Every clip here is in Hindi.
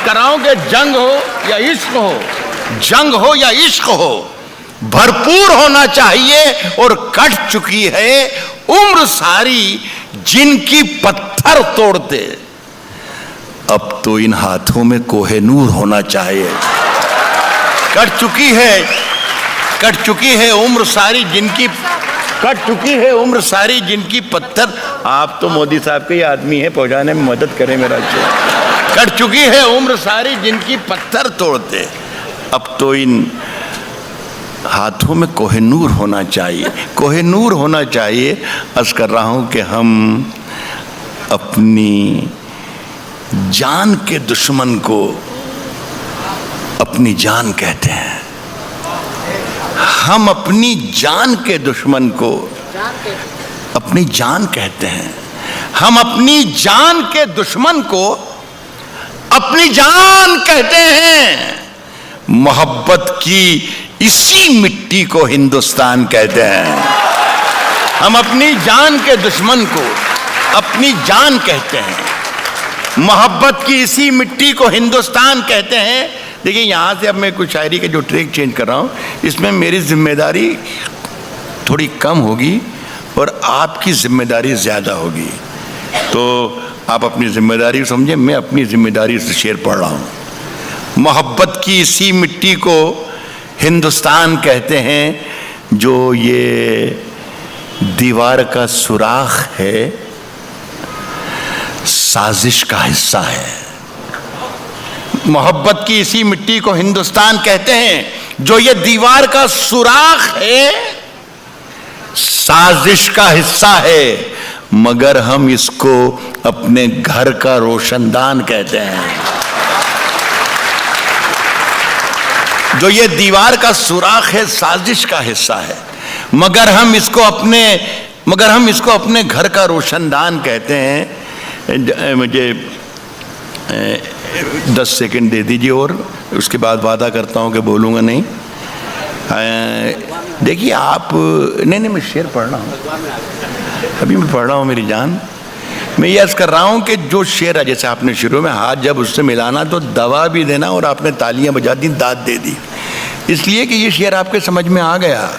कर रहा हूं कि जंग हो या इश्क हो, जंग हो या इश्क हो, भरपूर होना चाहिए। और कट चुकी है उम्र सारी जिनकी पत्थर तोड़ते, अब तो इन हाथों में कोहेनूर होना चाहिए। कट चुकी है उम्र सारी जिनकी, कट चुकी है उम्र सारी जिनकी पत्थर। आप तो मोदी साहब के ही आदमी हैं, पहुंचाने में मदद करें मेरा अच्छा। कट चुकी है उम्र सारी जिनकी पत्थर तोड़ते, अब तो इन हाथों में कोहेनूर होना चाहिए। कोहेनूर होना चाहिए। अर्ज कर रहा हूं कि हम अपनी जान के दुश्मन को अपनी जान कहते हैं। हम अपनी जान के दुश्मन को अपनी जान कहते हैं। हम अपनी जान के दुश्मन को अपनी जान कहते हैं। मोहब्बत की इसी मिट्टी को हिंदुस्तान कहते हैं। हम अपनी जान के दुश्मन को अपनी जान कहते हैं। मोहब्बत की इसी मिट्टी को हिंदुस्तान कहते हैं। देखिए, यहाँ से अब मैं कुछ शायरी के जो ट्रैक चेंज कर रहा हूँ, इसमें मेरी जिम्मेदारी थोड़ी कम होगी और आपकी जिम्मेदारी ज़्यादा होगी। तो आप अपनी जिम्मेदारी समझें, मैं अपनी जिम्मेदारी से शेर पढ़ रहा हूँ। मोहब्बत की इसी मिट्टी को हिंदुस्तान कहते हैं, जो ये दीवार का सुराख है, साजिश का हिस्सा है। मोहब्बत की इसी मिट्टी को हिंदुस्तान कहते हैं, जो ये दीवार का सुराख है, साजिश का हिस्सा है, मगर हम इसको अपने घर का रोशनदान कहते हैं। जो ये दीवार का सुराख है, साजिश का हिस्सा है, मगर हम इसको अपने घर का रोशनदान कहते हैं। मुझे 10 सेकंड दे दीजिए और उसके बाद वादा करता हूं कि बोलूंगा नहीं। देखिए आप, नहीं मैं शेर पढ़ रहा हूं, अभी मैं पढ़ रहा हूं मेरी जान। मैं ये अर्ज कर रहा हूं कि जो शेर है, जैसे आपने शुरू में हाथ जब उससे मिलाना तो दवा भी देना और आपने तालियां बजा दी, दाद दे दी, इसलिए कि ये शेर आपके समझ में आ गया।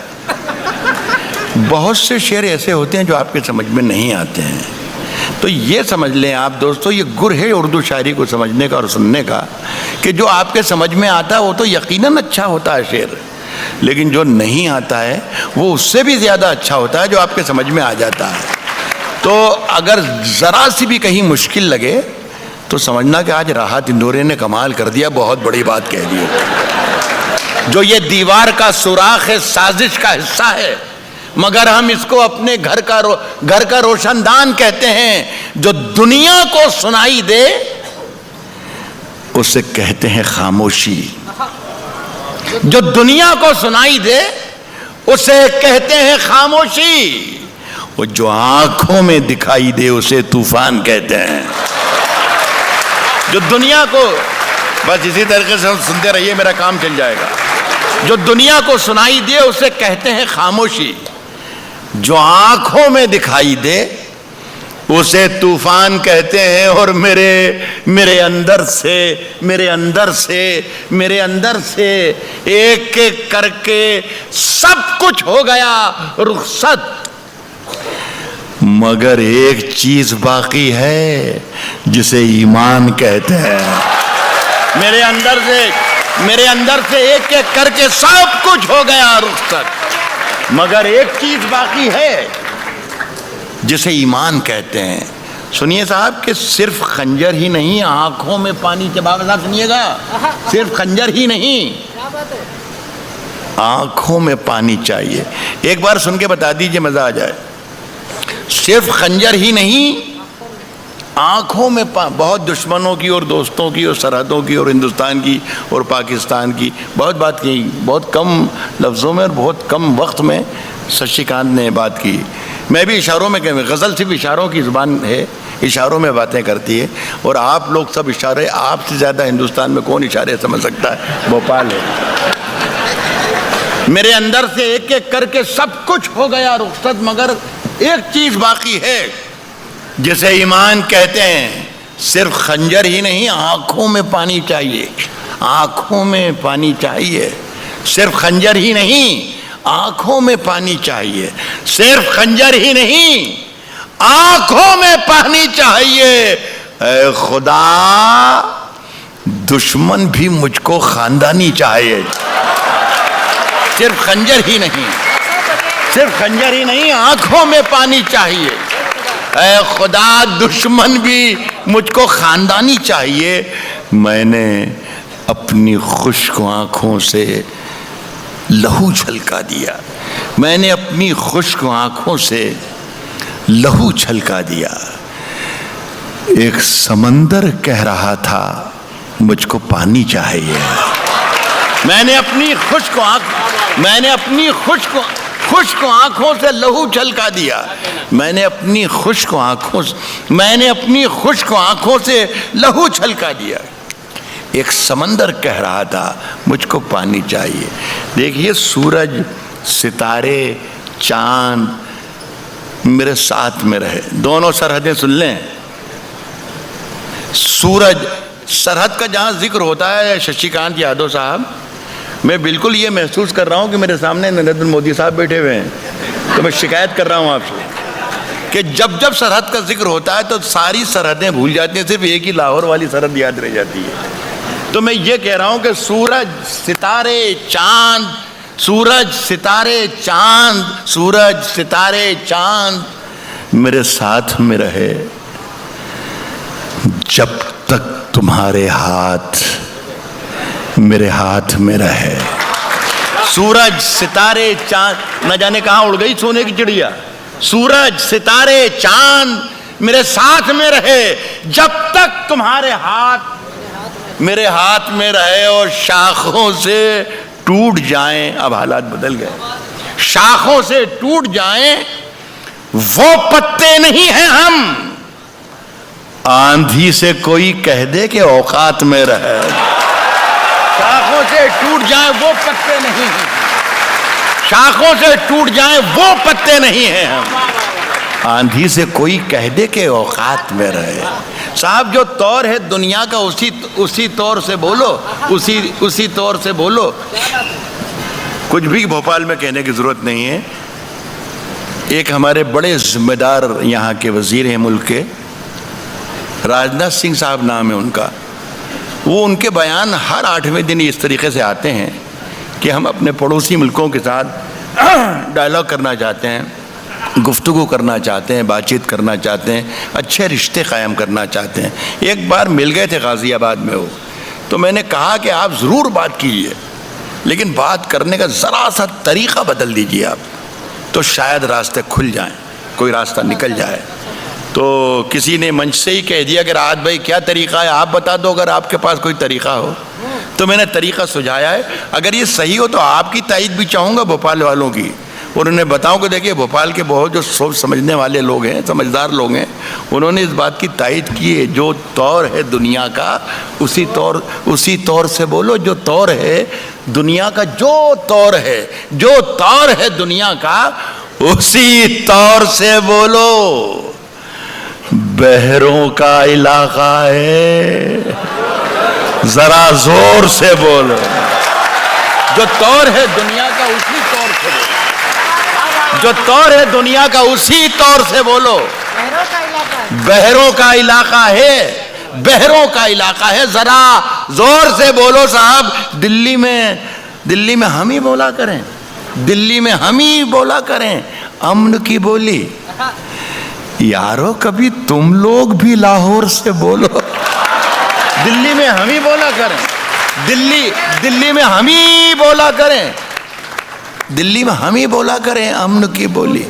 बहुत से शेर ऐसे होते हैं जो आपके समझ में नहीं आते हैं। तो ये समझ लें आप दोस्तों, ये गुर है उर्दू शायरी को समझने का और सुनने का, कि जो आपके समझ में आता है वो तो यकीनन अच्छा होता है शेर, लेकिन जो नहीं आता है वो उससे भी ज़्यादा अच्छा होता है जो आपके समझ में आ जाता है। तो अगर ज़रा सी भी कहीं मुश्किल लगे तो समझना कि आज राहत इंदौरी ने कमाल कर दिया, बहुत बड़ी बात कह दी। जो ये दीवार का सुराख है, साजिश का हिस्सा है, मगर हम इसको अपने घर का रोशनदान कहते हैं। जो दुनिया को सुनाई दे उसे कहते हैं खामोशी। जो दुनिया को सुनाई दे उसे कहते हैं खामोशी। वो जो आंखों में दिखाई दे उसे तूफान कहते हैं। जो दुनिया को, बस इसी तरीके से सुनते रहिए, मेरा काम चल जाएगा। जो दुनिया को सुनाई दे उसे कहते हैं खामोशी। जो आंखों में दिखाई दे उसे तूफान कहते हैं। और मेरे अंदर से एक एक करके सब कुछ हो गया रुखसत, मगर एक चीज बाकी है जिसे ईमान कहते हैं। मेरे अंदर से एक एक करके सब कुछ हो गया रुखसत, मगर एक चीज बाकी है जिसे ईमान कहते हैं। सुनिए साहब कि सिर्फ खंजर ही नहीं, आंखों में पानी चबावे साहब, सुनिएगा, सिर्फ खंजर ही नहीं, आंखों में पानी चाहिए। एक बार सुन के बता दीजिए, मजा आ जाए। सिर्फ खंजर ही नहीं, आंखों में बहुत दुश्मनों की और दोस्तों की और सरहदों की और हिंदुस्तान की और पाकिस्तान की बहुत बात की, बहुत कम लफ्ज़ों में और बहुत कम वक्त में शशिकांत ने बात की। मैं भी इशारों में कहूँ, गज़ल सिर्फ इशारों की ज़ुबान है, इशारों में बातें करती है। और आप लोग सब इशारे, आपसे ज़्यादा हिंदुस्तान में कौन इशारे समझ सकता है? भोपाल है। मेरे अंदर से एक एक करके सब कुछ हो गया रुखसत, मगर एक चीज़ बाकी है जिसे ईमान कहते हैं। सिर्फ खंजर ही नहीं, आंखों में पानी चाहिए, आंखों में पानी चाहिए। सिर्फ खंजर ही नहीं, आंखों में पानी चाहिए। सिर्फ खंजर ही नहीं, आंखों में पानी चाहिए। ऐ खुदा, दुश्मन भी मुझको खानदानी चाहिए। सिर्फ खंजर ही नहीं, सिर्फ खंजर ही नहीं, आंखों में पानी चाहिए। ऐ खुदा, दुश्मन भी मुझको खानदानी चाहिए। मैंने अपनी खुश्क आंखों से लहू छलका दिया, मैंने अपनी खुश्क आंखों से लहू छलका दिया। एक समंदर कह रहा था मुझको पानी चाहिए। मैंने अपनी खुश्क आंखों से लहू छलका दिया। मैंने अपनी खुश्क आंखों से लहू छलका दिया। एक समंदर कह रहा था मुझको पानी चाहिए। देखिए, सूरज, सितारे, चांद मेरे साथ में रहे। दोनों सरहदें सुन लें। सूरज, सरहद का जहां जिक्र होता है शशिकांत यादव साहब, मैं बिल्कुल ये महसूस कर रहा हूं कि मेरे सामने नरेंद्र मोदी साहब बैठे हुए हैं। तो मैं शिकायत कर रहा हूं आपसे कि जब जब सरहद का जिक्र होता है तो सारी सरहदें भूल जाती हैं, सिर्फ एक ही लाहौर वाली सरहद याद रह जाती है। तो मैं ये कह रहा हूं कि सूरज, सितारे, चांद, सूरज, सितारे, चांद, सूरज, सितारे, चांद मेरे साथ में रहे जब तक तुम्हारे हाथ मेरे हाथ में रहे। सूरज, सितारे, चांद, न जाने कहां उड़ गई सोने की चिड़िया। सूरज, सितारे, चांद मेरे साथ में रहे जब तक तुम्हारे हाथ मेरे हाथ में रहे। और शाखों से टूट जाएं, अब हालात बदल गए, शाखों से टूट जाएं वो पत्ते नहीं हैं हम। आंधी से कोई कह दे कि औकात में रहे। शाखों से टूट जाएं वो पत्ते नहीं हैं, शाखों से टूट जाएं वो पत्ते नहीं हैं हम। आंधी से कोई कह दे कि औकात में रहे। साहब, जो तौर है दुनिया का उसी तौर से बोलो, उसी तौर से बोलो। कुछ भी भोपाल में कहने की जरूरत नहीं है। एक हमारे बड़े जिम्मेदार यहाँ के वजीर हैं मुल्क के, राजनाथ सिंह साहब नाम है उनका। वो उनके बयान हर 8वें दिन इस तरीके से आते हैं कि हम अपने पड़ोसी मुल्कों के साथ डायलॉग करना चाहते हैं, गुफ्तगू करना चाहते हैं, बातचीत करना चाहते हैं, अच्छे रिश्ते कायम करना चाहते हैं। एक बार मिल गए थे गाज़ियाबाद में वो, तो मैंने कहा कि आप ज़रूर बात कीजिए, लेकिन बात करने का ज़रा सा तरीक़ा बदल दीजिए आप, तो शायद रास्ते खुल जाएं, कोई रास्ता निकल जाए। तो किसी ने मंच से ही कह दिया कि राहत भाई क्या तरीक़ा है, आप बता दो अगर आपके पास कोई तरीक़ा हो। तो मैंने तरीक़ा सुझाया है, अगर ये सही हो तो आपकी तायद भी चाहूँगा भोपाल वालों की। और उन्हें बताऊं कि देखिए, भोपाल के बहुत जो सोच समझने वाले लोग हैं, समझदार लोग हैं, उन्होंने इस बात की तायद की है, जो तौर है दुनिया का उसी तौर से बोलो। जो तौर है दुनिया का, जो तौर है दुनिया का उसी तौर से बोलो। बहरों का इलाका है, जरा जोर से बोलो। जो तौर है दुनिया का उसी तौर से बोलो, जो तौर है दुनिया का उसी तौर से बोलो। बहरों का इलाका है, बहरों का इलाका है, जरा जोर से बोलो साहब। दिल्ली में हम ही बोला करें, दिल्ली में हम ही बोला करें अमन की बोली। यारो, कभी तुम लोग भी लाहौर से बोलो। दिल्ली में हम ही बोला करें, दिल्ली में हम ही बोला करें, दिल्ली में हम ही बोला करें अमन की बोली।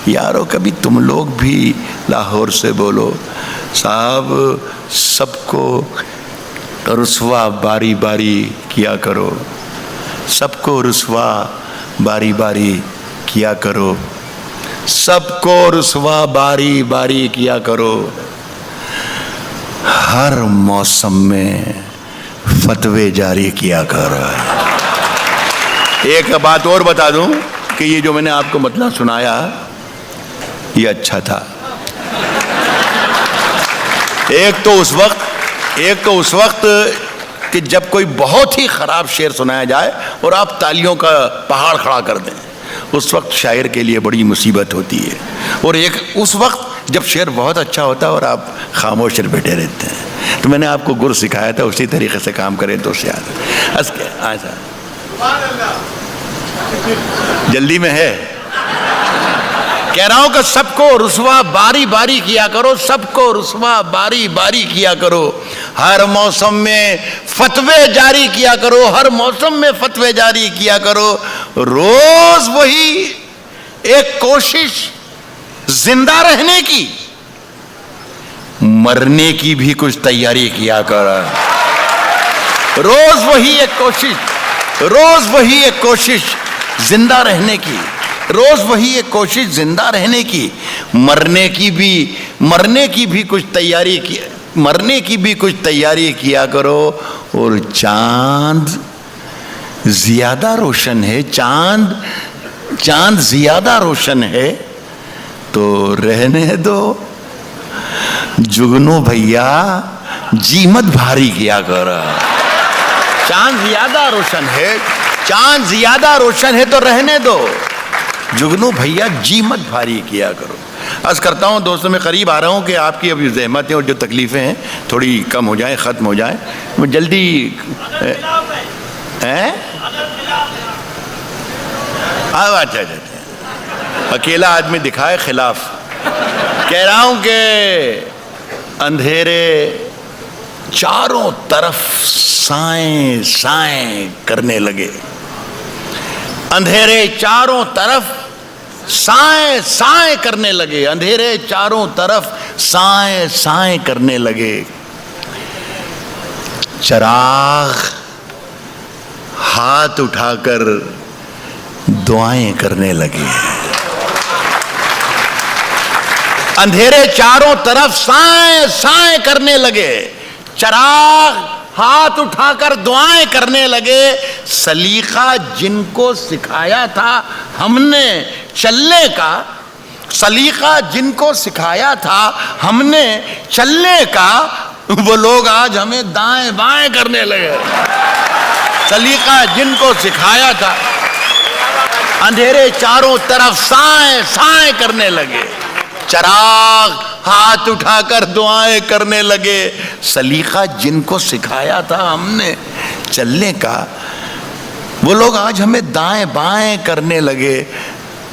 यारो, कभी तुम लोग भी लाहौर से बोलो। साहब, सबको रुसवा बारी बारी किया करो, सबको रुसवा बारी बारी किया करो, सबको रुसवा बारी बारी किया करो। हर मौसम में फतवे जारी किया करो। एक बात और बता दूं कि ये जो मैंने आपको मतलब सुनाया ये अच्छा था। एक तो उस वक्त कि जब कोई बहुत ही खराब शेर सुनाया जाए और आप तालियों का पहाड़ खड़ा कर दें, उस वक्त शायर के लिए बड़ी मुसीबत होती है। और एक उस वक्त जब शेर बहुत अच्छा होता है और आप खामोश बैठे रहते हैं। तो मैंने आपको गुर सिखाया था, उसी तरीके से काम करें तो शायद। अच्छा, जल्दी में है, कह रहा हूं कि सबको रुसवा बारी बारी किया करो, सबको रुसवा बारी बारी किया करो, हर मौसम में फतवे जारी किया करो, हर मौसम में फतवे जारी किया करो। रोज वही एक कोशिश जिंदा रहने की, मरने की भी कुछ तैयारी किया करो। रोज वही एक कोशिश जिंदा रहने की, रोज वही एक कोशिश जिंदा रहने की, मरने की भी कुछ तैयारी किया करो। और चांद ज्यादा रोशन है, चांद ज्यादा रोशन है तो रहने दो, जुगनू भैया जी मत भारी किया करो। चांद ज्यादा रोशन है तो रहने दो, जुगनू भैया जी मत भारी किया करो। अर्ज करता हूँ दोस्तों, मैं करीब आ रहा हूँ कि आपकी अभी ज़हमतें और जो तकलीफ़ें हैं थोड़ी कम हो जाएं, ख़त्म हो जाएं। मैं जल्दी अच्छा, अकेला आदमी दिखाए खिलाफ। कह रहा हूँ कि अंधेरे चारों तरफ साएं साएं करने लगे, अंधेरे चारों तरफ साएं साएं करने लगे, अंधेरे चारों तरफ साएं साएं करने लगे। चिराग हाथ उठाकर दुआएं करने लगे, अंधेरे चारों तरफ साएं साएं करने लगे, चिराग हाथ उठाकर दुआएं करने लगे। सलीका जिनको सिखाया था हमने चलने का, सलीका जिनको सिखाया था हमने चलने का, वो लोग आज हमें दाएं बाएं करने लगे। सलीका जिनको सिखाया था, अंधेरे चारों तरफ साएं साएं करने लगे, चिराग हाथ उठाकर दुआएं करने लगे। सलीका जिनको सिखाया था हमने चलने का, वो लोग आज हमें दाएं बाएं करने लगे।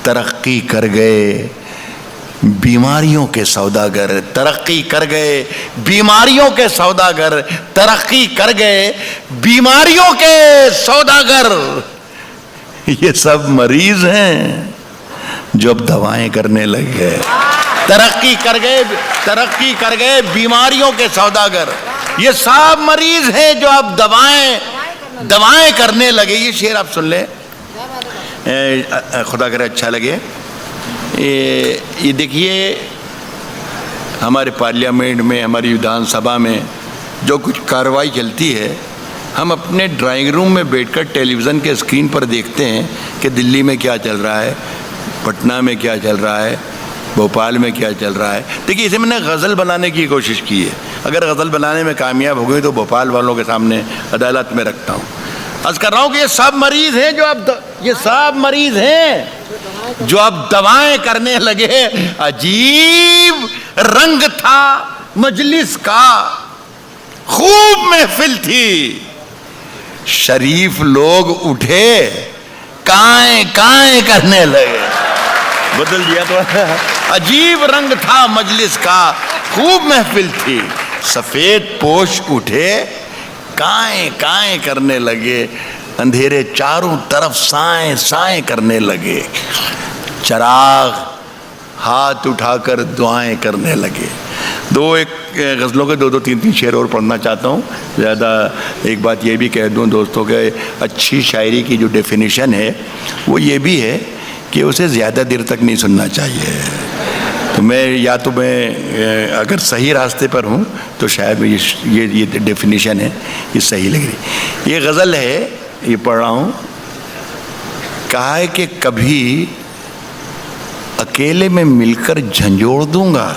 तरक्की कर गए बीमारियों के सौदागर, तरक्की कर गए बीमारियों के सौदागर, तरक्की कर गए बीमारियों के सौदागर। ये सब मरीज हैं जो अब दवाएं करने लगे। तरक्की कर गए बीमारियों के सौदागर, ये सब मरीज हैं जो अब दवाएं करने लगे। ये शेर आप सुन ले, खुदा करे अच्छा लगे। ये देखिए, हमारे पार्लियामेंट में, हमारी विधानसभा में जो कुछ कार्रवाई चलती है, हम अपने ड्राइंग रूम में बैठकर टेलीविज़न के स्क्रीन पर देखते हैं कि दिल्ली में क्या चल रहा है, पटना में क्या चल रहा है, भोपाल में क्या चल रहा है। देखिए, इसे मैंने गज़ल बनाने की कोशिश की है। अगर गज़ल बनाने में कामयाब हो गई तो भोपाल वालों के सामने अदालत में रखता हूँ। अर्ज़ कर रहा हूँ कि ये सब मरीज़ हैं जो अब दवाएं करने लगे। अजीब रंग था मजलिस का, खूब महफिल थी, शरीफ लोग उठे काएं काएं करने लगे। बदल दिया तो। अजीब रंग था मजलिस का, खूब महफिल थी, सफेद पोश उठे काएं काएं करने लगे, अंधेरे चारों तरफ साएं साएं करने लगे, चिराग हाथ उठाकर दुआएं करने लगे। एक गज़लों के दो तीन शेर और पढ़ना चाहता हूँ। ज़्यादा एक बात ये भी कह दूँ दोस्तों के, अच्छी शायरी की जो डेफिनेशन है वो ये भी है कि उसे ज़्यादा देर तक नहीं सुनना चाहिए। तो मैं अगर सही रास्ते पर हूँ तो शायद ये डेफिनेशन है, ये सही लग रही। ये गज़ल है, ये पढ़ रहा हूँ। कहा है कि कभी अकेले में मिलकर झंझोड़ दूंगा,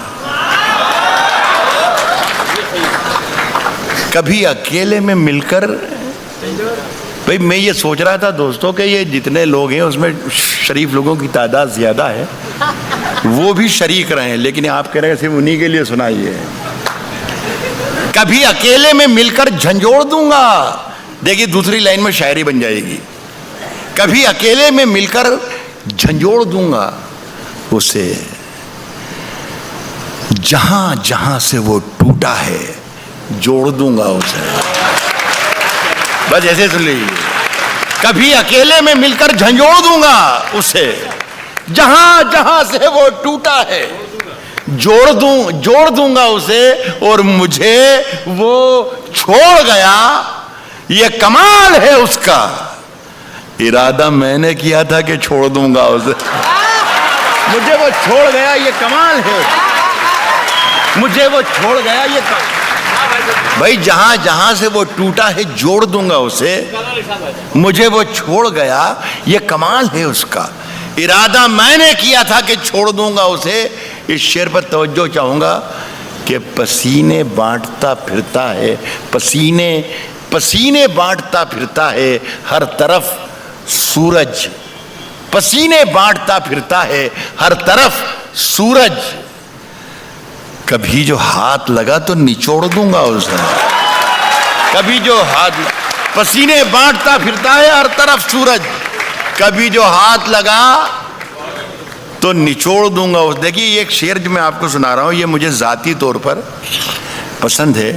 कभी अकेले में मिलकर। भाई मैं ये सोच रहा था दोस्तों कि ये जितने लोग हैं उसमें शरीफ लोगों की तादाद ज्यादा है, वो भी शरीक रहे हैं, लेकिन आप कह रहे हैं सिर्फ उन्हीं के लिए सुनाइए। कभी अकेले में मिलकर झंझोड़ दूंगा। देखिए दूसरी लाइन में शायरी बन जाएगी। कभी अकेले में मिलकर झंझोड़ दूंगा उसे, जहां जहां से वो टूटा है जोड़ दूंगा उसे। बस ऐसे सुन लीजिए, कभी अकेले में मिलकर झंझोड़ दूंगा उसे, जहां जहां से वो टूटा है जोड़ दूंगा उसे, और मुझे वो छोड़ गया ये कमाल है उसका। इरादा मैंने किया था कि छोड़ दूंगा उसे, मुझे वो छोड़ गया ये कमाल है, मुझे वो छोड़ गया ये भाई जहां जहां से वो टूटा है जोड़ दूंगा उसे, मुझे वो छोड़ गया ये कमाल है उसका। इरादा मैंने किया था कि छोड़ दूंगा उसे। इस शेर पर तवज्जो चाहूंगा कि पसीने बांटता फिरता है, पसीने बांटता फिरता है हर तरफ सूरज, पसीने बांटता फिरता है हर तरफ सूरज। कभी जो हाथ लगा तो निचोड़ दूंगा उसे, कभी जो हाथ, पसीने बांटता फिरता है हर तरफ सूरज, कभी जो हाथ लगा तो निचोड़ दूंगा उसे। देखिए एक शेर जो मैं आपको सुना रहा हूं ये मुझे जाती तौर पर पसंद है।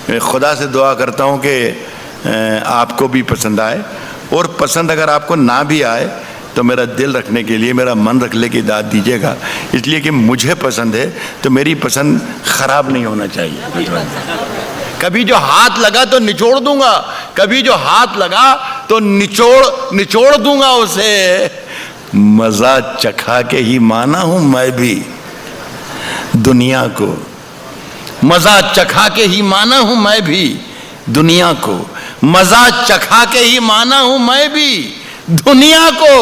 मैं खुदा से दुआ करता हूं कि आपको भी पसंद आए, और पसंद अगर आपको ना भी आए तो मेरा दिल रखने के लिए, मेरा मन रखने की दाद दीजिएगा, इसलिए कि मुझे पसंद है तो मेरी पसंद खराब नहीं होना चाहिए। कभी जो हाथ लगा तो निचोड़ दूंगा, कभी जो हाथ लगा तो निचोड़ दूंगा उसे। मजा चखा के ही माना हूं मैं भी दुनिया को, मजा चखा के ही माना हूं मैं भी दुनिया को, मजा चखा के ही माना हूं मैं भी दुनिया को।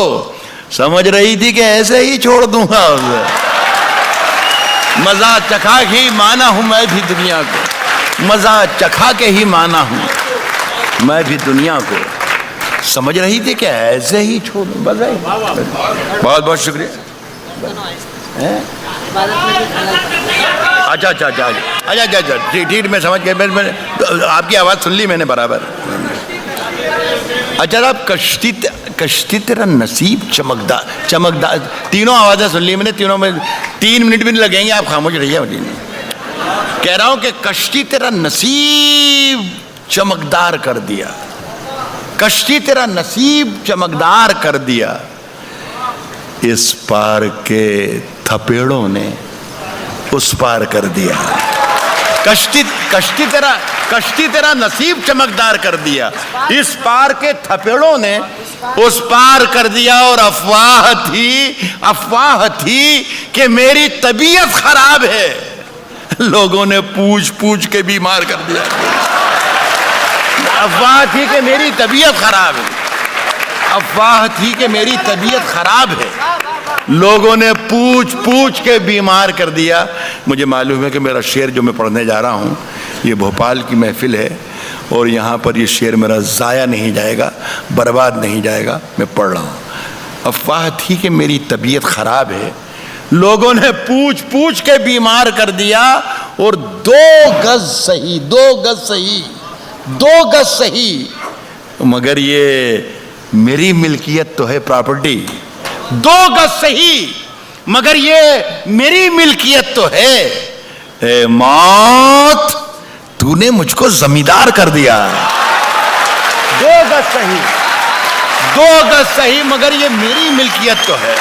समझ रही थी कि ऐसे ही छोड़ दूंगा उसे, मजा चखा के ही माना हूं मैं भी दुनिया को, मजा चखा के ही माना हूं मैं भी दुनिया को। समझ रही थी कि ऐसे ही छोड़ दूं। बस बहुत बहुत शुक्रिया। अच्छा ठीक मैं समझ गया, मैंने आपकी आवाज़ सुन ली मैंने बराबर। अच्छा आप कश्ती तेरा नसीब चमकदार, तीनों आवाज़ें सुन ली मैंने, तीनों में 3 मिनट भी नहीं लगेंगे, आप खामोश रहिए। कह रहा हूं कि कश्ती तेरा नसीब चमकदार कर दिया, कश्ती तेरा नसीब चमकदार कर दिया, इस पार के थपेड़ों ने उस पार कर दिया। कश्ती तेरा नसीब चमकदार कर दिया, इस पार के थपेड़ों ने उस पार कर दिया। और अफवाह थी कि मेरी तबीयत खराब है, लोगों ने पूछ के बीमार कर दिया। अफवाह थी कि मेरी तबीयत खराब है, अफवाह थी कि मेरी तबीयत खराब है, लोगों ने पूछ के बीमार कर दिया। मुझे मालूम है कि मेरा शेर जो मैं पढ़ने जा रहा हूँ ये भोपाल की महफिल है, और यहाँ पर ये शेर मेरा ज़ाया नहीं जाएगा, बर्बाद नहीं जाएगा। मैं पढ़ रहा हूँ। अफवाह थी कि मेरी तबीयत खराब है, लोगों ने पूछ के बीमार कर दिया, और 2 गज सही, मगर ये मेरी मिल्कियत तो है प्रॉपर्टी। 2 गज सही मगर ये मेरी मिल्कियत तो है। ए मौत तूने मुझको जमींदार कर दिया। 2 गज सही मगर ये मेरी मिल्कियत तो है,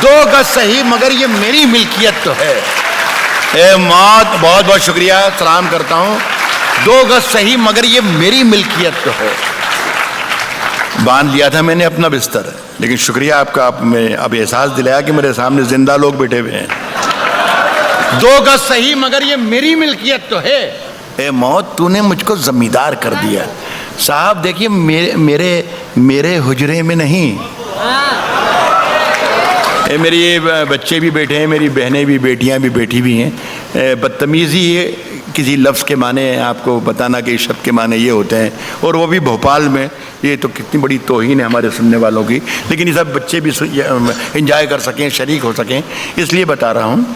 2 गज सही मगर ये मेरी मिल्कियत तो है। ए मौत बहुत बहुत शुक्रिया, सलाम करता हूं। 2 गज सही मगर ये मेरी मिल्कियत तो है। बांध लिया था मैंने अपना बिस्तर, लेकिन शुक्रिया आपका, आपने अब एहसास दिलाया कि मेरे सामने जिंदा लोग बैठे हुए हैं। 2 गज सही मगर ये मेरी मिल्कियत तो है। ए मौत तूने मुझको जमींदार कर दिया। साहब देखिए मेरे हुजरे में नहीं, मेरे बच्चे भी बैठे हैं, मेरी बहनें भी, बेटियां भी बैठी हुई हैं, बदतमीज़ी किसी लफ्ज़ के माने आपको बताना कि इस शब्द के माने ये होते हैं, और वो भी भोपाल में, ये तो कितनी बड़ी तौहीन है हमारे सुनने वालों की। लेकिन ये सब बच्चे भी एंजॉय कर सकें, शरीक हो सकें, इसलिए बता रहा हूँ।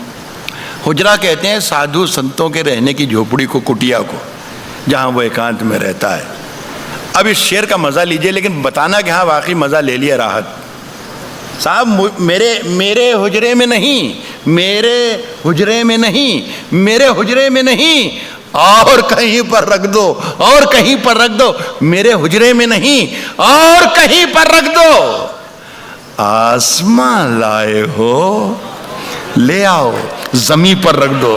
हुजरा कहते हैं साधु संतों के रहने की झोपड़ी को, कुटिया को, जहाँ वो एकांत में रहता है। अब इस शेर का मज़ा लीजिए, लेकिन बताना कि हाँ वाकई मज़ा ले लिया राहत साहब। मेरे हुजरे में नहीं, मेरे हुजरे में नहीं, मेरे हुजरे में नहीं, और कहीं पर रख दो, और कहीं पर रख दो, मेरे हुजरे में नहीं और कहीं पर रख दो। आसमां लाए हो ले आओ, जमीन पर रख दो।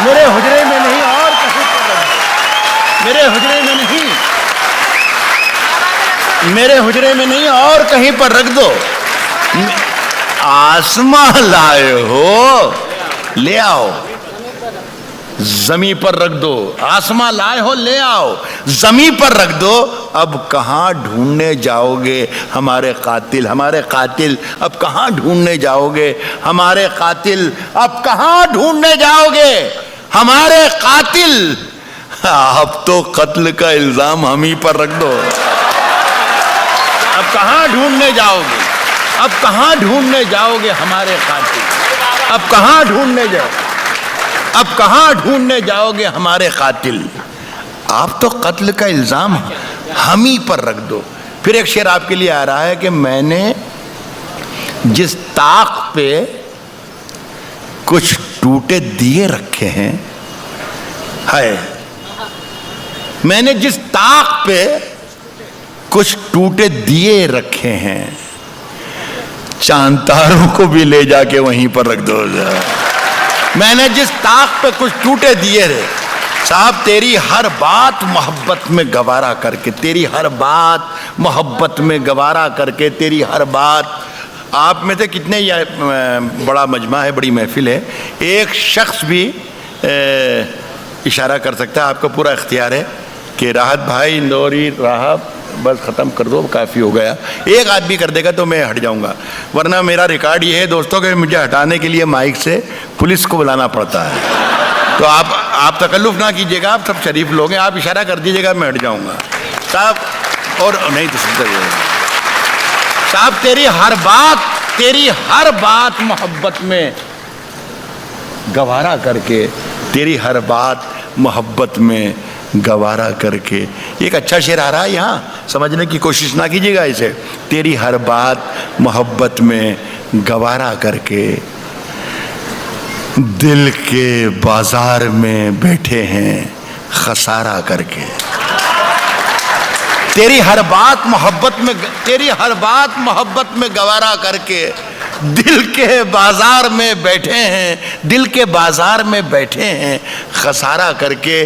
मेरे हुजरे में नहीं और कहीं पर रख दो, मेरे हुजरे में नहीं, मेरे हुजरे में नहीं और कहीं पर रख दो। आसमां लाए हो ले आओ, जमीन पर रख दो। आसमां लाए हो ले आओ, जमीन पर रख दो। अब कहां ढूंढने जाओगे हमारे कातिल, हमारे कातिल अब कहां ढूंढने जाओगे हमारे कातिल, अब कहां ढूंढने जाओगे हमारे कातिल। अब तो कत्ल का इल्जाम हम ही पर रख दो। अब कहां ढूंढने जाओगे, अब कहां ढूंढने जाओगे हमारे कातिल, अब कहां ढूंढने जाओ, अब कहां ढूंढने जाओगे हमारे कातिल। आप तो कत्ल का इल्जाम हम ही पर रख दो। फिर एक शेर आपके लिए आ रहा है कि मैंने जिस ताक पे कुछ टूटे दिए रखे हैं, है मैंने जिस ताक पे कुछ टूटे दिए रखे हैं, चांद तारों को भी ले जाके वहीं पर रख दो। मैंने जिस ताक पे कुछ टूटे दिए रे साहब, तेरी हर बात मोहब्बत में गवारा करके, तेरी हर बात मोहब्बत में गवारा करके, तेरी हर बात। आप में से कितने, बड़ा मजमा है, बड़ी महफिल है, एक शख्स भी इशारा कर सकता है, आपको पूरा इख्तियार है कि राहत भाई इंदौरी राह बस ख़त्म कर दो, काफ़ी हो गया। एक आदमी कर देगा तो मैं हट जाऊंगा, वरना मेरा रिकॉर्ड ये है दोस्तों कि मुझे हटाने के लिए माइक से पुलिस को बुलाना पड़ता है। तो आप तकल्लुफ़ ना कीजिएगा, आप सब शरीफ लोग हैं, आप इशारा कर दीजिएगा मैं हट जाऊंगा साहब। और नहीं तो साहब, तेरी हर बात मोहब्बत में गवारा करके, तेरी हर बात मोहब्बत में गवारा करके। एक अच्छा शेर आ रहा है यहाँ, समझने की कोशिश ना कीजिएगा इसे। तेरी हर बात मोहब्बत में गवारा करके, दिल के बाजार में बैठे हैं खसारा करके। तेरी हर बात मोहब्बत में, तेरी हर बात मोहब्बत में गवारा करके, दिल के बाजार में बैठे हैं, दिल के बाजार में बैठे हैं खसारा करके।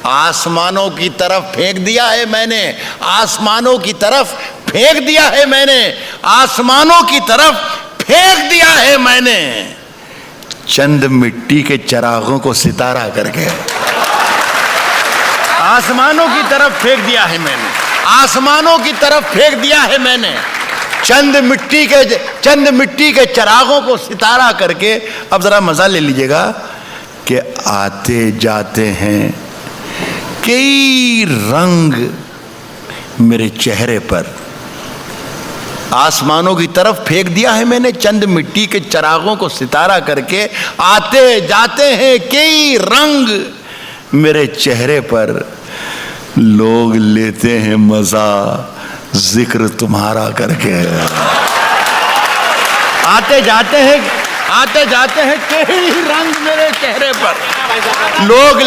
आसमानों की तरफ फेंक दिया है मैंने, आसमानों की तरफ फेंक दिया है मैंने, आसमानों की तरफ फेंक दिया है मैंने, चंद मिट्टी के चिरागों को सितारा करके। आसमानों की तरफ फेंक दिया है मैंने, आसमानों की तरफ फेंक दिया है मैंने, चंद मिट्टी के चिरागों को सितारा करके। अब जरा मजा ले लीजिएगा कि आते जाते हैं कई रंग मेरे चेहरे पर। आसमानों की तरफ फेंक दिया है मैंने चंद मिट्टी के चिरागों को सितारा करके, आते जाते हैं कई रंग मेरे चेहरे पर, लोग लेते हैं मजा जिक्र तुम्हारा करके। आते जाते हैं कई रंग मेरे चेहरे पर, लोग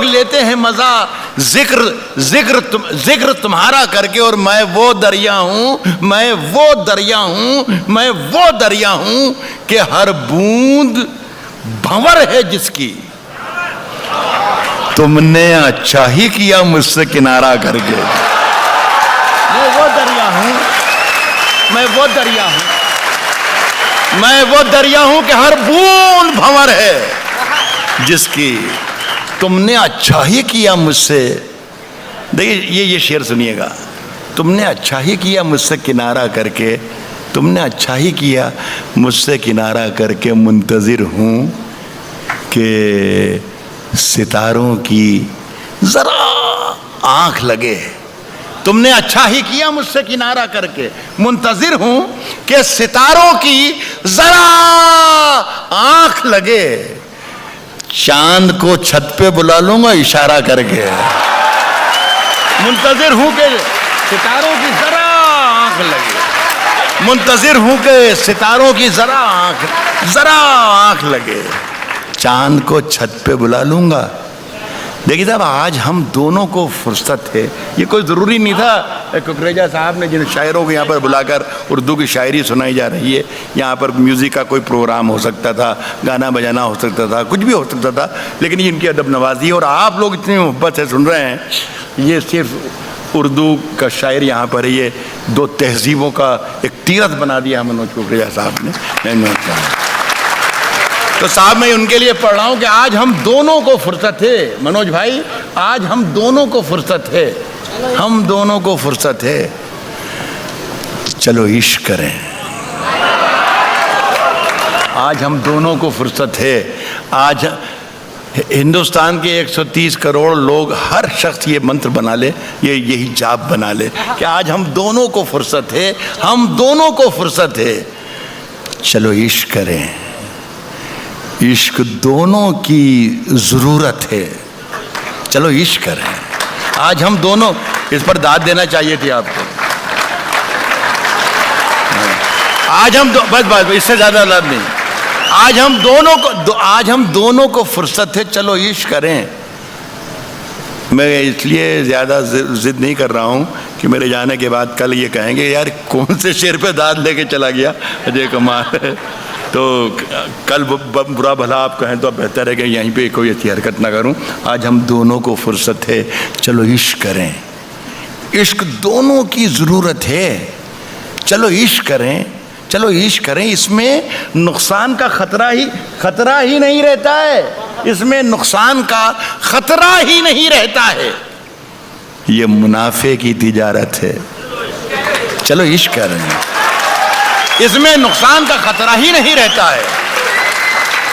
लेते हैं मजा जिक्र तुम्हारा करके। और मैं वो दरिया हूं, मैं वो दरिया हूं, मैं वो दरिया हूं कि हर बूंद भंवर है जिसकी, तुमने अच्छा ही किया मुझसे किनारा करके। मैं वो दरिया हूं, मैं वो दरिया हूं, मैं वो दरिया हूं कि हर बूंद भंवर है जिसकी, तुमने अच्छा ही किया मुझसे। देखिए ये शेर सुनिएगा, तुमने अच्छा ही किया मुझसे किनारा करके, तुमने अच्छा ही किया मुझसे किनारा करके, मुंतज़िर हूं कि सितारों की जरा आंख लगे। तुमने अच्छा ही किया मुझसे किनारा करके, मुंतजिर हूं कि सितारों की जरा आंख लगे। चांद को छत पे बुला लूंगा इशारा करके। मुंतजिर हूं कि सितारों की जरा आंख लगे, मुंतजिर हूं कि सितारों की जरा आंख लगे। चांद को छत पे बुला लूंगा। देखिए साहब, आज हम दोनों को फुर्सत है। ये कोई ज़रूरी नहीं था कुकरेजा साहब ने जिन शायरों को यहाँ पर बुलाकर उर्दू की शायरी सुनाई जा रही है, यहाँ पर म्यूज़िक का कोई प्रोग्राम हो सकता था, गाना बजाना हो सकता था, कुछ भी हो सकता था, लेकिन ये इनकी अदब नवाजी। और आप लोग इतनी मोहब्बत से सुन रहे हैं। ये सिर्फ उर्दू का शायर यहाँ पर है, ये दो तहजीबों का एक तीरथ बना दिया मनोज कुकरेजा साहब ने। तो साहब मैं उनके लिए पढ़ रहा हूं कि आज हम दोनों को फुर्सत है। मनोज भाई, आज हम दोनों को फुर्सत है, हम दोनों को फुर्सत है। चलो इश्क करें। आज हम दोनों को फुर्सत है। आज हिंदुस्तान के 130 करोड़ लोग, हर शख्स ये मंत्र बना ले, यही जाप बना ले कि आज हम दोनों को फुर्सत है, हम दोनों को फुर्सत है। चलो इश्क करें। इश्क दोनों की ज़रूरत है। चलो इश्क करें। आज हम दोनों, इस पर दाद देना चाहिए थी आपको। आज हम बस इससे ज़्यादा दाद नहीं। आज हम दोनों को फुर्सत है। चलो इश्क करें। मैं इसलिए ज़्यादा ज़िद नहीं कर रहा हूँ कि मेरे जाने के बाद कल ये कहेंगे यार कौन से शेर पे दाद लेके चला गया अजय कुमार। तो कल बुरा भला आप कहें तो बेहतर है कि यहीं पे कोई ऐसी हरकत ना करूं। आज हम दोनों को फुर्सत है। चलो इश्क करें। इश्क दोनों की ज़रूरत है। चलो इश्क करें, चलो इश्क करें। इसमें नुकसान का खतरा ही नहीं रहता है। इसमें नुकसान का खतरा ही नहीं रहता है। ये मुनाफे की तिजारत है। चलो इश्क करें। इसमें नुकसान का खतरा ही नहीं रहता है।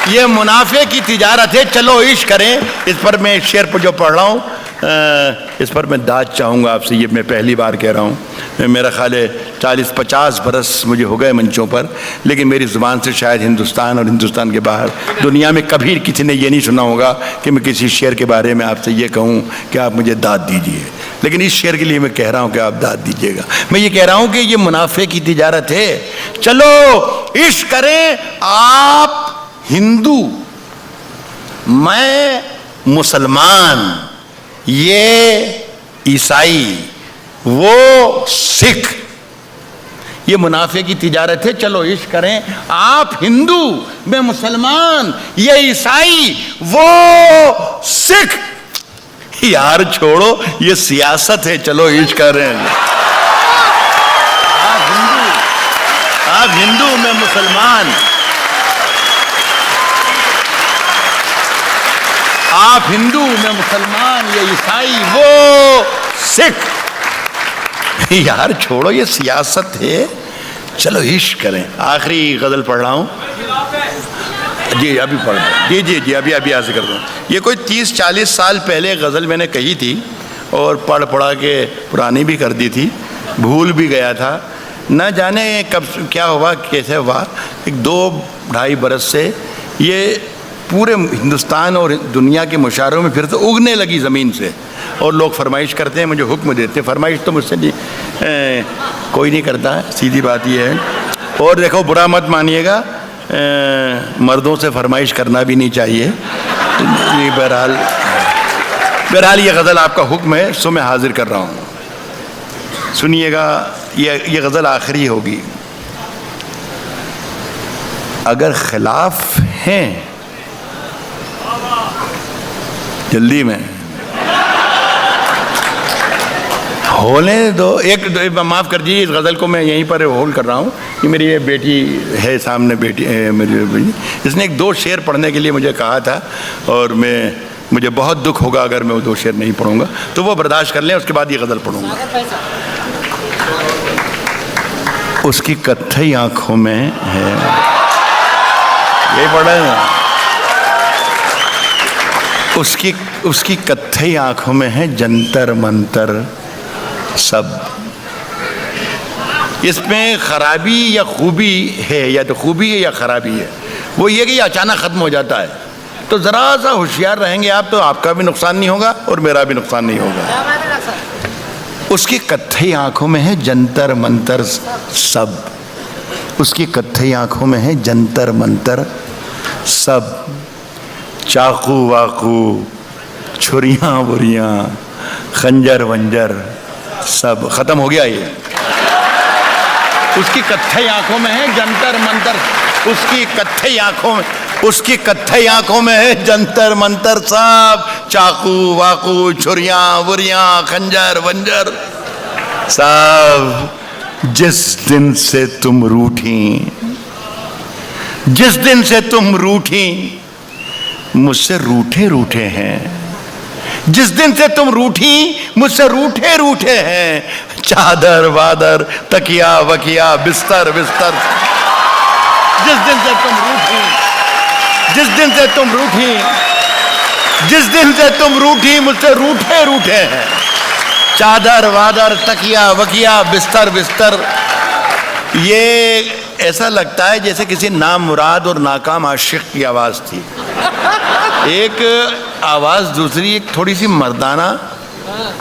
ये मुनाफे की तिजारत है। चलो इश्क करें। इस पर मैं शेर पर जो पढ़ रहा हूँ, इस पर मैं दाद चाहूँगा आपसे। ये मैं पहली बार कह रहा हूँ। मेरा ख्याल है 40-50 बरस मुझे हो गए मंचों पर, लेकिन मेरी ज़ुबान से शायद हिंदुस्तान और हिंदुस्तान के बाहर दुनिया में कभी किसी ने ये नहीं सुना होगा कि मैं किसी शेर के बारे में आपसे ये कहूँ कि आप मुझे दाद दीजिए। लेकिन इस शेर के लिए मैं कह रहा हूँ कि आप दाद दीजिएगा। मैं ये कह रहा हूँ कि ये मुनाफे की तिजारत है। चलो इश्क करें। आप हिंदू, मैं मुसलमान, ये ईसाई, वो सिख। ये मुनाफे की तिजारत है। चलो इश्क करें। आप हिंदू, मैं मुसलमान, ये ईसाई, वो सिख। यार छोड़ो, ये सियासत है। चलो इश्क करें। आप हिंदू, मैं मुसलमान, आप हिंदू, मैं मुसलमान, ये ईसाई, वो सिख। यार छोड़ो, ये सियासत है। चलो इश्क करें। आखिरी गज़ल पढ़ रहा हूँ जी, अभी पढ़ जी अभी आज कर दूँ। ये कोई 30-40 साल पहले गज़ल मैंने कही थी और पढ़ा के पुरानी भी कर दी थी, भूल भी गया था। न जाने कब क्या हुआ, कैसे हुआ। 2-2.5 बरस से ये पूरे हिंदुस्तान और दुनिया के मुशायरों में फिर तो उगने लगी ज़मीन से। और लोग फरमाइश करते हैं, मुझे हुक्म देते हैं। फरमाइश तो मुझसे नहीं कोई नहीं करता, सीधी बात ये है। और देखो, बुरा मत मानिएगा, मर्दों से फरमाइश करना भी नहीं चाहिए। बहरहाल ये गज़ल आपका हुक्म है, सो मैं हाजिर कर रहा हूँ। सुनिएगा, ये गज़ल आखिरी होगी। अगर खिलाफ हैं, जल्दी में होने दो। माफ़ कर दीजिए, इस गज़ल को मैं यहीं पर होल्ड कर रहा हूँ कि मेरी ये बेटी है सामने, बेटी है मेरी। इसने 1-2 शेर पढ़ने के लिए मुझे कहा था और मुझे बहुत दुख होगा अगर मैं वो 2 शेर नहीं पढ़ूँगा, तो वो बर्दाश्त कर लें। उसके बाद ये गज़ल पढ़ूँगा। उसकी कत्थई आँखों में है, यही पढ़ा है ना। उसकी कत्थई आंखों में है जंतर मंतर सब। इसमें खराबी या खूबी है, या तो खूबी है या खराबी है, वो ये कि अचानक ख़त्म हो जाता है। तो ज़रा सा होशियार रहेंगे आप तो आपका भी नुकसान नहीं होगा और मेरा भी नुकसान नहीं होगा। उसकी कत्थई आंखों में है जंतर मंतर सब। उसकी कत्थई आंखों में है जंतर मंतर सब। चाकू वाकू, छुरियाँ बुरियाँ, खंजर वंजर सब ख़त्म हो गया ये। उसकी कत्थई आंखों में है जंतर मंतर, उसकी कत्थई आंखों में है जंतर मंतर सब। चाकू वाकू, छुरियाँ बुरियाँ, खंजर वंजर सब। जिस दिन से तुम रूठी, जिस दिन से तुम रूठी, मुझसे रूठे रूठे हैं। जिस दिन से तुम रूठी, मुझसे रूठे रूठे हैं। चादर वादर, तकिया वकिया, बिस्तर बिस्तर। जिस दिन से तुम रूठी, जिस दिन से तुम रूठी, जिस दिन से तुम रूठी, मुझसे रूठे रूठे हैं। चादर वादर, तकिया वकिया, बिस्तर बिस्तर। ये ऐसा लगता है जैसे किसी नामुराद और नाकाम आशिक की आवाज़ थी। एक आवाज़ दूसरी, एक थोड़ी सी मर्दाना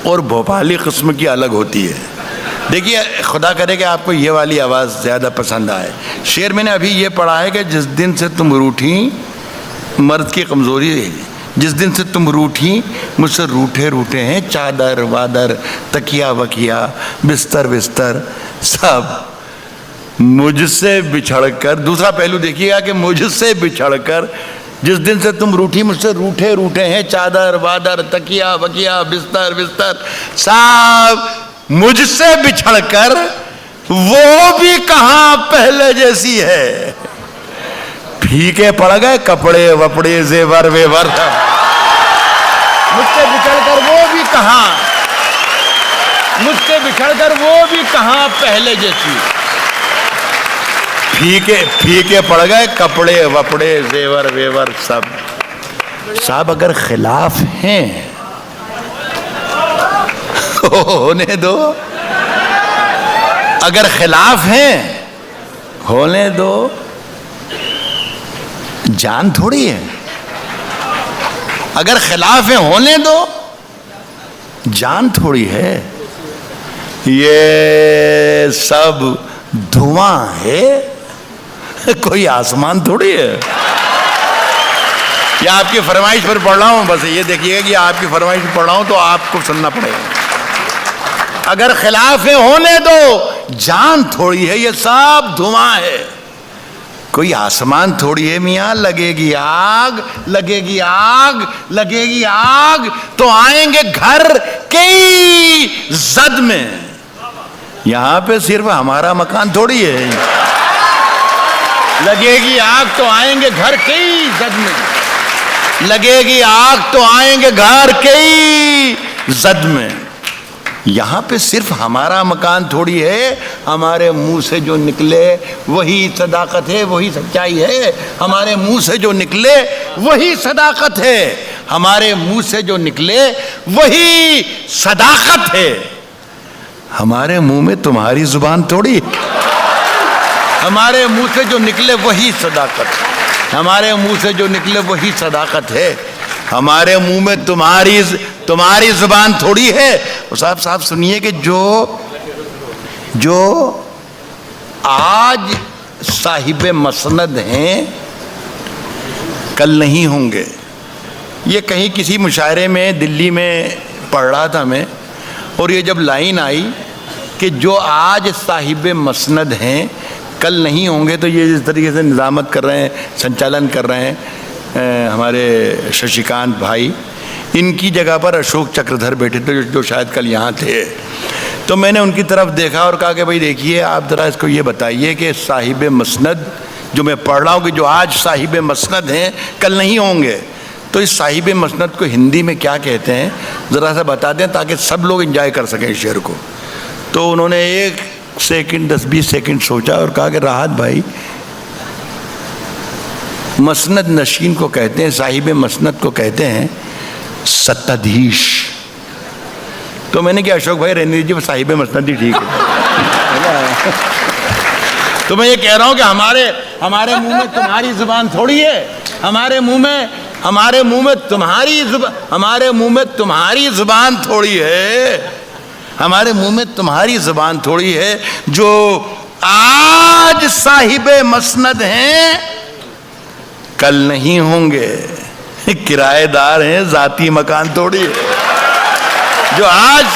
और भोपाली किस्म की अलग होती है। देखिए, खुदा करे कि आपको ये वाली आवाज़ ज़्यादा पसंद आए। शेर मैंने अभी ये पढ़ा है कि जिस दिन से तुम रूठी, मर्द की कमज़ोरी है, जिस दिन से तुम रूठी, मुझसे रूठे रूठे हैं। चादर वादर, तकिया वकिया, बिस्तर बिस्तर सब। मुझसे बिछड़कर, दूसरा पहलू देखिएगा कि मुझसे बिछड़कर, जिस दिन से तुम रूठी, मुझसे रूठे रूठे हैं। चादर वादर, तकिया वकिया, बिस्तर बिस्तर सब। मुझसे बिछड़कर वो भी कहां पहले जैसी है। फीके पड़ गए कपड़े वपड़े, जेवर वेवर। मुझसे बिछड़कर वो भी कहां, मुझसे बिछड़कर वो भी कहां पहले जैसी। फीके फीके पड़ गए कपड़े वपड़े, जेवर वेवर सब। साहब अगर खिलाफ हैं होने दो, अगर खिलाफ हैं होने दो। जान थोड़ी है। अगर खिलाफ है होने दो, जान थोड़ी है। ये सब धुआं है, कोई आसमान थोड़ी है। या आपकी फरमाइश पर पढ़ रहा हूं, बस ये देखिएगा कि आपकी फरमाइश पर पढ़ रहा हूं तो आपको सुनना पड़ेगा। अगर खिलाफ है होने दो, जान थोड़ी है, ये सब धुआं है, कोई आसमान थोड़ी है मियां। लगेगी आग, लगेगी आग, लगेगी आग तो आएंगे घर कई जद में। यहां पे सिर्फ हमारा मकान थोड़ी है। लगेगी आग तो आएंगे घर कई जद में, लगेगी आग तो आएंगे घर कई जद में। यहां पे सिर्फ हमारा मकान थोड़ी है। हमारे मुंह से जो निकले वही सदाकत है, वही सच्चाई है। हमारे मुंह से जो निकले वही सदाकत है। हमारे मुंह से जो निकले वही सदाकत है। हमारे मुंह में तुम्हारी जुबान थोड़ी। हमारे मुंह से जो निकले वही सदाकत, हमारे मुंह से जो निकले वही सदाकत है। हमारे मुंह में तुम्हारी जुबान थोड़ी है। और साहब सुनिए कि जो आज साहिब मसनद हैं कल नहीं होंगे। ये कहीं किसी मुशायरे में दिल्ली में पढ़ रहा था मैं, और ये जब लाइन आई कि जो आज साहिब मसनद हैं कल नहीं होंगे, तो ये जिस तरीके से निज़ामत कर रहे हैं, संचालन कर रहे हैं हमारे शशिकांत भाई, इनकी जगह पर अशोक चक्रधर बैठे थे जो शायद कल यहाँ थे। तो मैंने उनकी तरफ देखा और कहा कि भाई देखिए, आप ज़रा इसको ये बताइए कि साहिब मसनद जो मैं पढ़ रहा हूँ कि जो आज साहिब मसनद हैं कल नहीं होंगे, तो इस साहिब मसनद को हिंदी में क्या कहते हैं ज़रा सा बता दें ताकि सब लोग एंजॉय कर सकें इस शेर को। तो उन्होंने 1 सेकंड 10-20 सेकंड सोचा और कहा कि राहत भाई, मसनद नशीन को कहते हैं, साहिब मसनद को कहते हैं सत्ताधीश। तो मैंने कहा अशोक भाई रहने दीजिए, साहिब मसनद ही ठीक है। तो मैं ये कह रहा हूं कि हमारे मुंह में तुम्हारी जुबान थोड़ी है, हमारे मुंह में तुम्हारी जुबान थोड़ी है, हमारे मुंह में तुम्हारी जुबान थोड़ी है। जो आज साहिबे मसनद हैं कल नहीं होंगे, किराएदार हैं, जाती मकान थोड़ी है। जो आज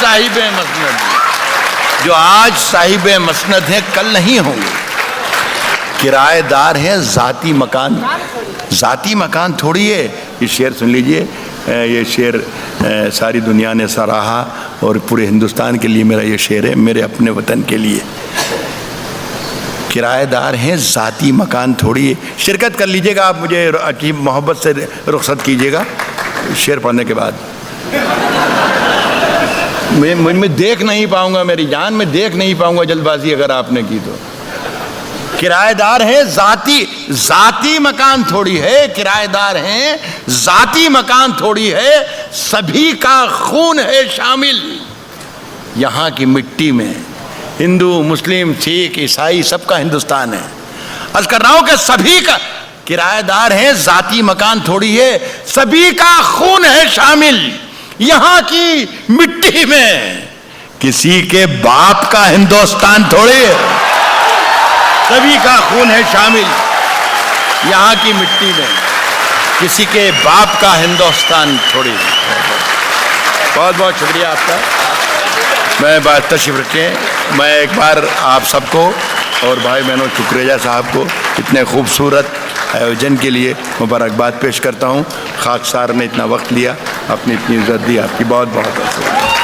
साहिबे मसनद हैं कल नहीं होंगे, किराएदार हैं, जाती मकान थोड़ी है। ये शेर सुन लीजिए, ये शेर सारी दुनिया ने सराहा और पूरे हिंदुस्तान के लिए मेरा ये शेर है, मेरे अपने वतन के लिए। किराएदार हैं, जाती मकान थोड़ी है। शिरकत कर लीजिएगा आप, मुझे अच्छी मोहब्बत से रुखसत कीजिएगा शेर पढ़ने के बाद। मैं देख नहीं पाऊंगा, मेरी जान में देख नहीं पाऊंगा जल्दबाजी अगर आपने की तो। किराएदार है, जाती मकान थोड़ी है, किराएदार हैं, जाती मकान थोड़ी है, सभी का खून है शामिल यहाँ की मिट्टी में। हिंदू, मुस्लिम, सिख, ईसाई सबका हिंदुस्तान है। अर्ज कर रहा हूं कि सभी का किराएदार है, जाती मकान थोड़ी है, सभी का खून है शामिल यहाँ की मिट्टी में। किसी के बाप का हिंदुस्तान थोड़ी है, सभी का खून है शामिल यहाँ की मिट्टी में, किसी के बाप का हिंदुस्तान थोड़ी। बहुत बहुत शुक्रिया आपका। मैं बात तशरीफ रखें। मैं एक बार आप सबको और भाई बहनों शुक्रेजा साहब को इतने खूबसूरत आयोजन के लिए मुबारकबाद पेश करता हूँ। खाकसार ने इतना वक्त लिया, अपनी इतनी इज्जत दी, आपकी बहुत बहुत शुक्रिया।